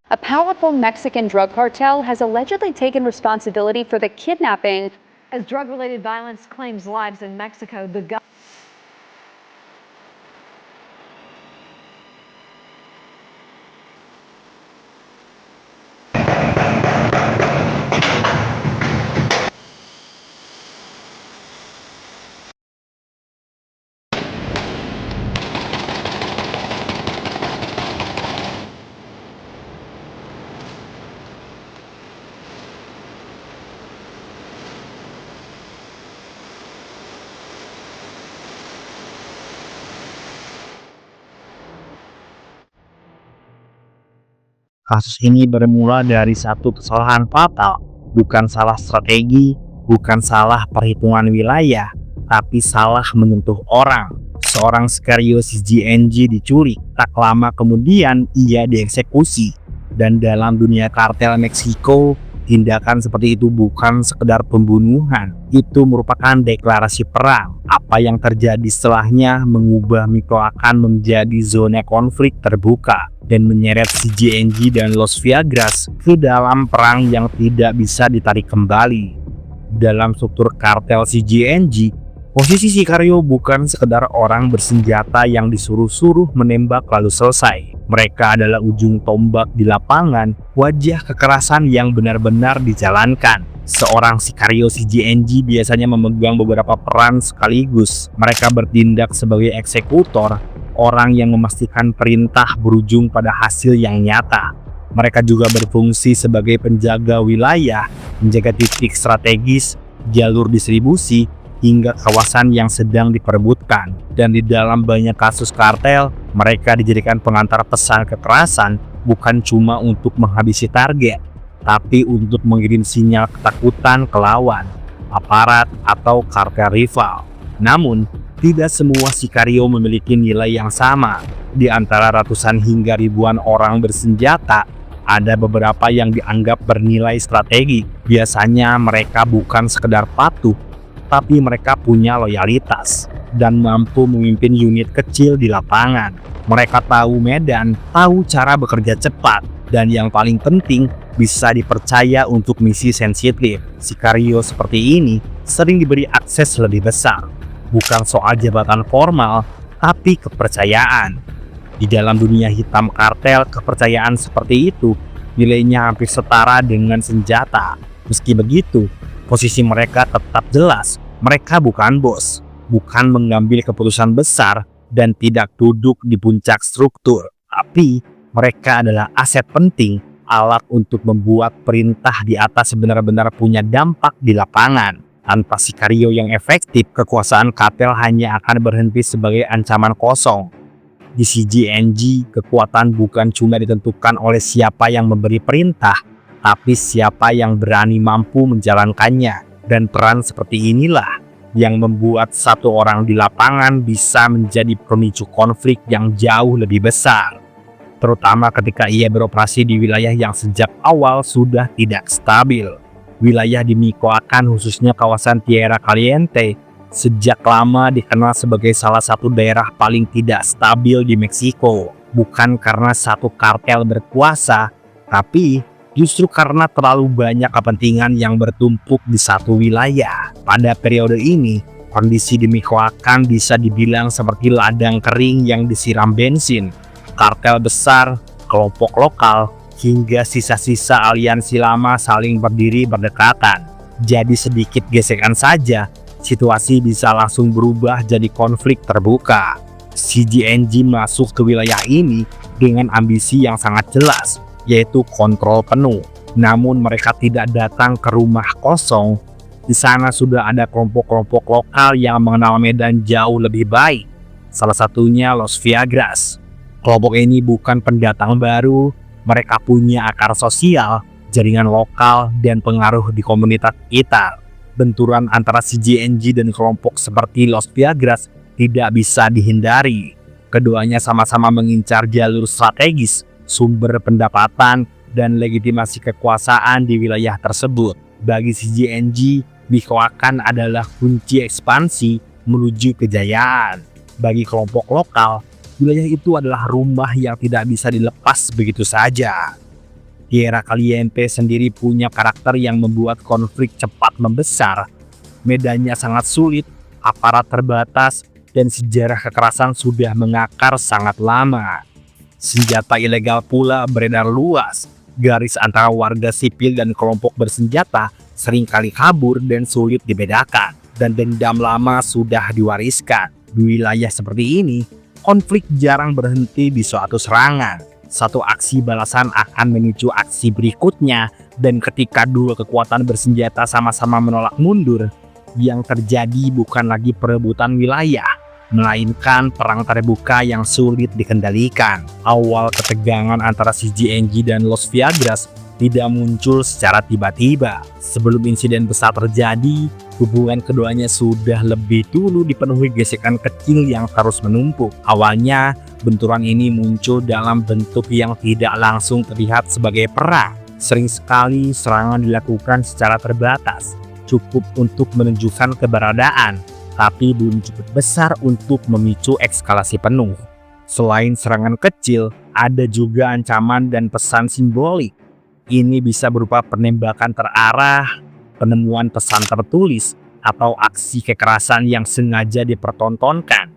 A powerful Mexican drug cartel has allegedly taken responsibility for the kidnapping. As drug-related violence claims lives in Mexico, the government Kasus ini bermula dari satu kesalahan fatal, bukan salah strategi, bukan salah perhitungan wilayah, tapi salah menyentuh orang. Seorang Sicario CGNG diculik, tak lama kemudian ia dieksekusi. Dan dalam dunia kartel Meksiko, tindakan seperti itu bukan sekedar pembunuhan, itu merupakan deklarasi perang. Apa yang terjadi setelahnya mengubah Michoacán menjadi zona konflik terbuka dan menyeret CGNG dan Los Viagras ke dalam perang yang tidak bisa ditarik kembali. Dalam struktur kartel CGNG, posisi Sicario bukan sekedar orang bersenjata yang disuruh-suruh menembak lalu selesai. Mereka adalah ujung tombak di lapangan, wajah kekerasan yang benar-benar dijalankan. Seorang Sicario CGNG biasanya memegang beberapa peran sekaligus. Mereka bertindak sebagai eksekutor, orang yang memastikan perintah berujung pada hasil yang nyata. Mereka juga berfungsi sebagai penjaga wilayah, menjaga titik strategis, jalur distribusi, hingga kawasan yang sedang diperebutkan. Dan di dalam banyak kasus kartel, mereka dijadikan pengantar pesan kekerasan, bukan cuma untuk menghabisi target, tapi untuk mengirim sinyal ketakutan ke lawan, aparat, atau kartel rival. Namun, tidak semua Sicario memiliki nilai yang sama. Di antara ratusan hingga ribuan orang bersenjata, ada beberapa yang dianggap bernilai strategi. Biasanya mereka bukan sekedar patuh, tapi mereka punya loyalitas dan mampu memimpin unit kecil di lapangan. Mereka tahu medan, tahu cara bekerja cepat, dan yang paling penting, bisa dipercaya untuk misi sensitif. Sicario seperti ini sering diberi akses lebih besar. Bukan soal jabatan formal, tapi kepercayaan. Di dalam dunia hitam kartel, kepercayaan seperti itu nilainya hampir setara dengan senjata. Meski begitu, posisi mereka tetap jelas. Mereka bukan bos, bukan mengambil keputusan besar, dan tidak duduk di puncak struktur. Tapi mereka adalah aset penting, alat untuk membuat perintah di atas benar-benar punya dampak di lapangan. Tanpa Sicario yang efektif, kekuasaan kartel hanya akan berhenti sebagai ancaman kosong. Di CGNG, kekuatan bukan cuma ditentukan oleh siapa yang memberi perintah, tapi siapa yang berani mampu menjalankannya. Dan peran seperti inilah yang membuat satu orang di lapangan bisa menjadi pemicu konflik yang jauh lebih besar. Terutama ketika ia beroperasi di wilayah yang sejak awal sudah tidak stabil. Wilayah di Michoacán, khususnya kawasan Tierra Caliente, sejak lama dikenal sebagai salah satu daerah paling tidak stabil di Meksiko. Bukan karena satu kartel berkuasa, tapi justru karena terlalu banyak kepentingan yang bertumpuk di satu wilayah. Pada periode ini, kondisi di Michoacán bisa dibilang seperti ladang kering yang disiram bensin. Kartel besar, kelompok lokal, hingga sisa-sisa aliansi lama saling berdiri berdekatan. Jadi sedikit gesekan saja, situasi bisa langsung berubah jadi konflik terbuka. CGNG masuk ke wilayah ini dengan ambisi yang sangat jelas, yaitu kontrol penuh. Namun mereka tidak datang ke rumah kosong. Di sana sudah ada kelompok-kelompok lokal yang mengenal medan jauh lebih baik. Salah satunya Los Viagras. Kelompok ini bukan pendatang baru. Mereka punya akar sosial, jaringan lokal, dan pengaruh di komunitas sekitar. Benturan antara CGNG dan kelompok seperti Los Viagras tidak bisa dihindari. Keduanya sama-sama mengincar jalur strategis, sumber pendapatan, dan legitimasi kekuasaan di wilayah tersebut. Bagi CGNG, Michoacán adalah kunci ekspansi menuju kejayaan. Bagi kelompok lokal, wilayah itu adalah rumah yang tidak bisa dilepas begitu saja. Tierra Caliente sendiri punya karakter yang membuat konflik cepat membesar. Medannya sangat sulit, aparat terbatas, dan sejarah kekerasan sudah mengakar sangat lama. Senjata ilegal pula beredar luas. Garis antara warga sipil dan kelompok bersenjata seringkali kabur dan sulit dibedakan. Dan dendam lama sudah diwariskan. Di wilayah seperti ini, konflik jarang berhenti di suatu serangan. Satu aksi balasan akan memicu aksi berikutnya, dan ketika dua kekuatan bersenjata sama-sama menolak mundur, yang terjadi bukan lagi perebutan wilayah, melainkan perang terbuka yang sulit dikendalikan. Awal ketegangan antara CGNG dan Los Viagras tidak muncul secara tiba-tiba. Sebelum insiden besar terjadi, hubungan keduanya sudah lebih dulu dipenuhi gesekan kecil yang terus menumpuk. Awalnya, benturan ini muncul dalam bentuk yang tidak langsung terlihat sebagai perang. Sering sekali serangan dilakukan secara terbatas, cukup untuk menunjukkan keberadaan, tapi belum cukup besar untuk memicu eskalasi penuh. Selain serangan kecil, ada juga ancaman dan pesan simbolik. Ini bisa berupa penembakan terarah, penemuan pesan tertulis, atau aksi kekerasan yang sengaja dipertontonkan.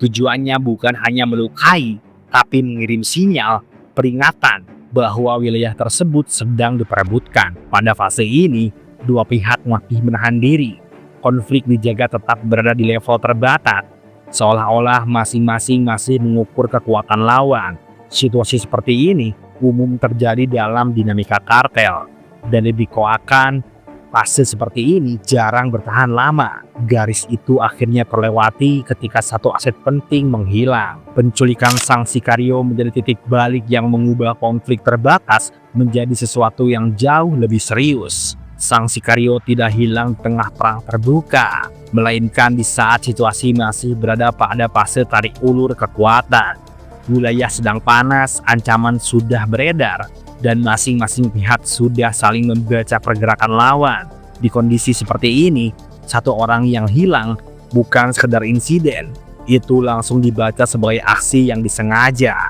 Tujuannya bukan hanya melukai, tapi mengirim sinyal peringatan bahwa wilayah tersebut sedang diperebutkan. Pada fase ini, dua pihak masih menahan diri. Konflik dijaga tetap berada di level terbatas, seolah-olah masing-masing masih mengukur kekuatan lawan. Situasi seperti ini umum terjadi dalam dinamika kartel, dan lebih koakan, fase seperti ini jarang bertahan lama. Garis itu akhirnya terlewati ketika satu aset penting menghilang. Penculikan sang Sicario menjadi titik balik yang mengubah konflik terbatas menjadi sesuatu yang jauh lebih serius. Sang Sicario tidak hilang tengah perang terbuka, melainkan di saat situasi masih berada pada fase tarik ulur kekuatan. Wilayah sedang panas, ancaman sudah beredar, dan masing-masing pihak sudah saling membaca pergerakan lawan. Di kondisi seperti ini, satu orang yang hilang bukan sekedar insiden, itu langsung dibaca sebagai aksi yang disengaja.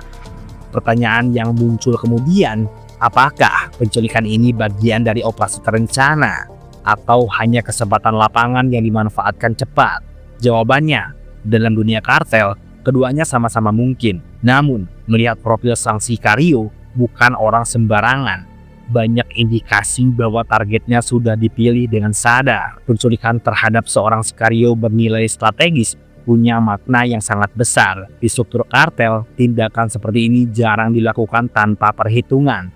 Pertanyaan yang muncul kemudian, apakah penculikan ini bagian dari operasi terencana, atau hanya kesempatan lapangan yang dimanfaatkan cepat? Jawabannya, dalam dunia kartel, keduanya sama-sama mungkin. Namun, melihat profil sang Sicario, bukan orang sembarangan. Banyak indikasi bahwa targetnya sudah dipilih dengan sadar. Penculikan terhadap seorang Sicario bernilai strategis, punya makna yang sangat besar. Di struktur kartel, tindakan seperti ini jarang dilakukan tanpa perhitungan.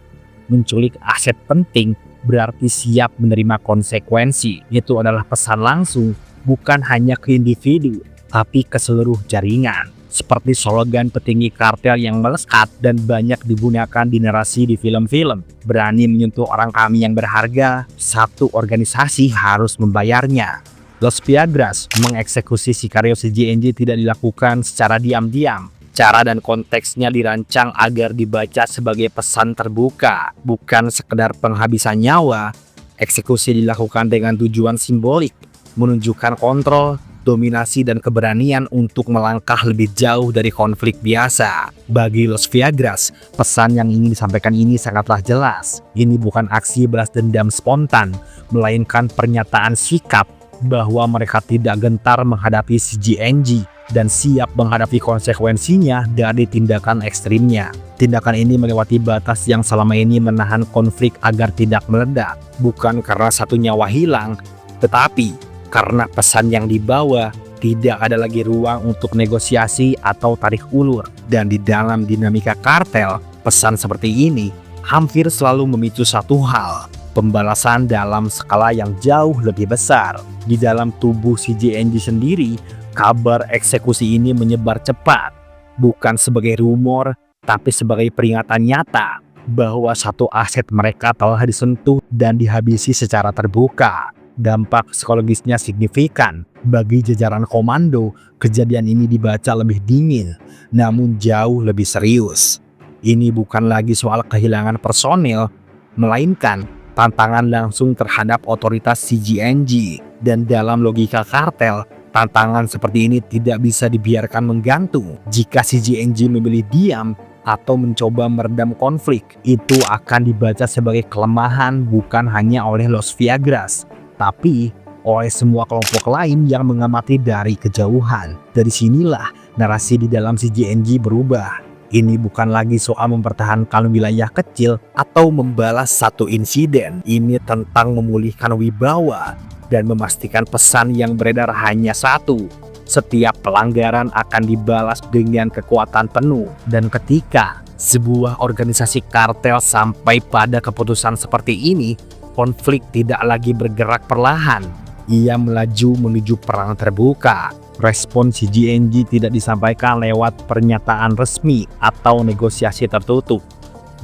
Menculik aset penting berarti siap menerima konsekuensi. Itu adalah pesan langsung, bukan hanya ke individu, tapi ke seluruh jaringan. Seperti slogan petinggi kartel yang melekat dan banyak digunakan di narasi di film-film. Berani menyentuh orang kami yang berharga, satu organisasi harus membayarnya. Los Viagras mengeksekusi Sicario CGNG tidak dilakukan secara diam-diam. Cara dan konteksnya dirancang agar dibaca sebagai pesan terbuka, bukan sekedar penghabisan nyawa. Eksekusi dilakukan dengan tujuan simbolik, menunjukkan kontrol, dominasi, dan keberanian untuk melangkah lebih jauh dari konflik biasa. Bagi Los Viagras, pesan yang ingin disampaikan ini sangatlah jelas. Ini bukan aksi balas dendam spontan, melainkan pernyataan sikap bahwa mereka tidak gentar menghadapi CGNG dan siap menghadapi konsekuensinya dari tindakan ekstrimnya. Tindakan ini melewati batas yang selama ini menahan konflik agar tidak meledak, bukan karena satu nyawa hilang, tetapi karena pesan yang dibawa tidak ada lagi ruang untuk negosiasi atau tarik ulur. Dan di dalam dinamika kartel, pesan seperti ini hampir selalu memicu satu hal, pembalasan dalam skala yang jauh lebih besar. Di dalam tubuh CGNG sendiri, kabar eksekusi ini menyebar cepat, bukan sebagai rumor, tapi sebagai peringatan nyata bahwa satu aset mereka telah disentuh dan dihabisi secara terbuka. Dampak psikologisnya signifikan. Bagi jajaran komando, kejadian ini dibaca lebih dingin, namun jauh lebih serius. Ini bukan lagi soal kehilangan personel, melainkan tantangan langsung terhadap otoritas CGNG. Dan dalam logika kartel, tantangan seperti ini tidak bisa dibiarkan menggantung. Jika CGNG memilih diam, atau mencoba meredam konflik, itu akan dibaca sebagai kelemahan bukan hanya oleh Los Viagras, tapi oleh semua kelompok lain yang mengamati dari kejauhan. Dari sinilah narasi di dalam CGNG berubah. Ini bukan lagi soal mempertahankan wilayah kecil atau membalas satu insiden. Ini tentang memulihkan wibawa dan memastikan pesan yang beredar hanya satu. Setiap pelanggaran akan dibalas dengan kekuatan penuh. Dan ketika sebuah organisasi kartel sampai pada keputusan seperti ini, konflik tidak lagi bergerak perlahan. Ia melaju menuju perang terbuka. Respon CGNG tidak disampaikan lewat pernyataan resmi atau negosiasi tertutup.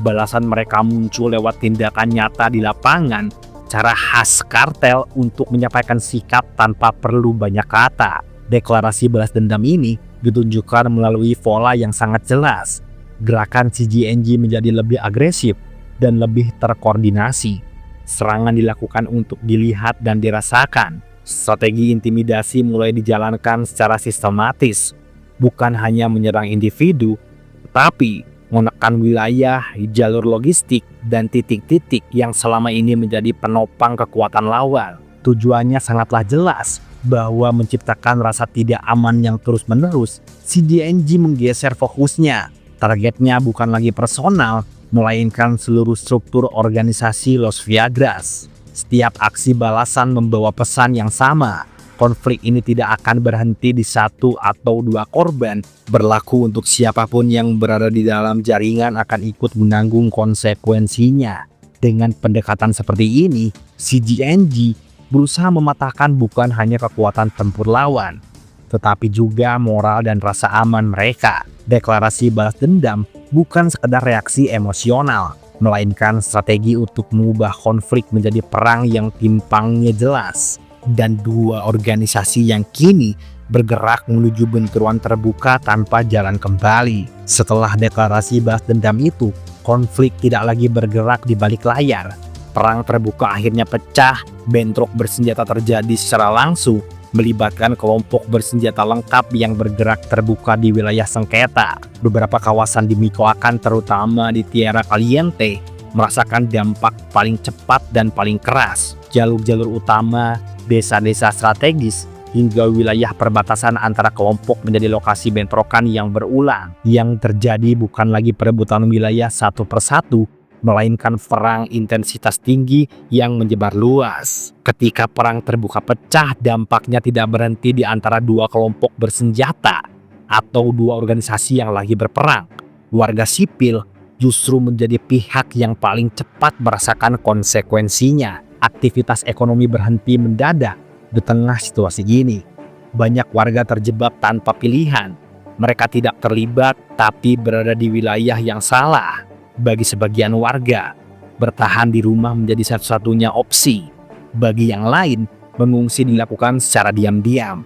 Balasan mereka muncul lewat tindakan nyata di lapangan, cara khas kartel untuk menyampaikan sikap tanpa perlu banyak kata. Deklarasi balas dendam ini ditunjukkan melalui pola yang sangat jelas. Gerakan CGNG menjadi lebih agresif dan lebih terkoordinasi. Serangan dilakukan untuk dilihat dan dirasakan. Strategi intimidasi mulai dijalankan secara sistematis, bukan hanya menyerang individu, tetapi menekan wilayah, jalur logistik, dan titik-titik yang selama ini menjadi penopang kekuatan lawan. Tujuannya sangatlah jelas, bahwa menciptakan rasa tidak aman yang terus-menerus. CGNG menggeser fokusnya. Targetnya bukan lagi personal, melainkan seluruh struktur organisasi Los Viagras. Setiap aksi balasan membawa pesan yang sama. Konflik ini tidak akan berhenti di satu atau dua korban. Berlaku untuk siapapun yang berada di dalam jaringan akan ikut menanggung konsekuensinya. Dengan pendekatan seperti ini, CGNG berusaha mematahkan bukan hanya kekuatan tempur lawan, tetapi juga moral dan rasa aman mereka. Deklarasi balas dendam bukan sekedar reaksi emosional, melainkan strategi untuk mengubah konflik menjadi perang yang timpangnya jelas. Dan dua organisasi yang kini bergerak menuju benturan terbuka tanpa jalan kembali. Setelah deklarasi balas dendam itu, konflik tidak lagi bergerak di balik layar. Perang terbuka akhirnya pecah, bentrok bersenjata terjadi secara langsung, melibatkan kelompok bersenjata lengkap yang bergerak terbuka di wilayah sengketa. Beberapa kawasan di Michoacán, terutama di Tierra Caliente, merasakan dampak paling cepat dan paling keras. Jalur-jalur utama, desa-desa strategis, hingga wilayah perbatasan antara kelompok menjadi lokasi bentrokan yang berulang. Yang terjadi bukan lagi perebutan wilayah satu persatu, melainkan perang intensitas tinggi yang menyebar luas. Ketika perang terbuka pecah, dampaknya tidak berhenti di antara dua kelompok bersenjata atau dua organisasi yang lagi berperang. Warga sipil justru menjadi pihak yang paling cepat merasakan konsekuensinya. Aktivitas ekonomi berhenti mendadak di tengah situasi ini. Banyak warga terjebak tanpa pilihan. Mereka tidak terlibat tapi berada di wilayah yang salah. Bagi sebagian warga, bertahan di rumah menjadi satu-satunya opsi. Bagi yang lain, mengungsi dilakukan secara diam-diam,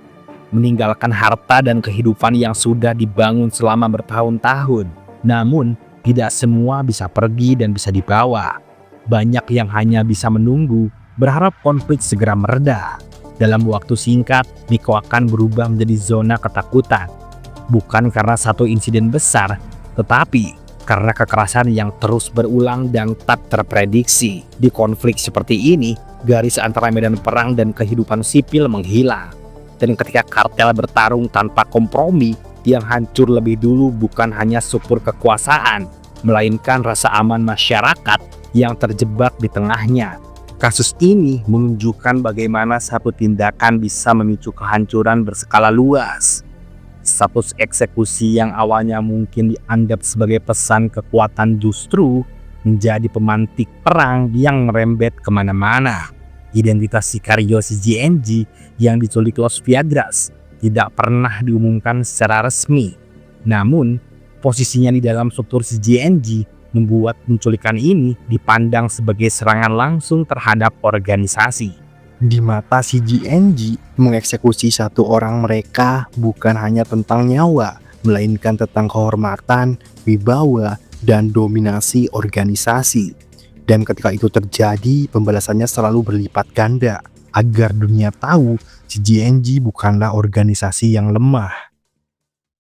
meninggalkan harta dan kehidupan yang sudah dibangun selama bertahun-tahun. Namun, tidak semua bisa pergi dan bisa dibawa. Banyak yang hanya bisa menunggu, berharap konflik segera mereda. Dalam waktu singkat, Michoacán berubah menjadi zona ketakutan. Bukan karena satu insiden besar, tetapi karena kekerasan yang terus berulang dan tak terprediksi. Di konflik seperti ini, garis antara medan perang dan kehidupan sipil menghilang. Dan ketika kartel bertarung tanpa kompromi, yang hancur lebih dulu bukan hanya struktur kekuasaan, melainkan rasa aman masyarakat yang terjebak di tengahnya. Kasus ini menunjukkan bagaimana satu tindakan bisa memicu kehancuran berskala luas. Status eksekusi yang awalnya mungkin dianggap sebagai pesan kekuatan justru menjadi pemantik perang yang merembet kemana-mana. Identitas Sicario CGNG yang diculik Los Viagras tidak pernah diumumkan secara resmi. Namun, posisinya di dalam struktur CGNG membuat penculikan ini dipandang sebagai serangan langsung terhadap organisasi. Di mata CGNG, mengeksekusi satu orang mereka bukan hanya tentang nyawa, melainkan tentang kehormatan, wibawa, dan dominasi organisasi. Dan ketika itu terjadi, pembalasannya selalu berlipat ganda, agar dunia tahu CGNG bukanlah organisasi yang lemah.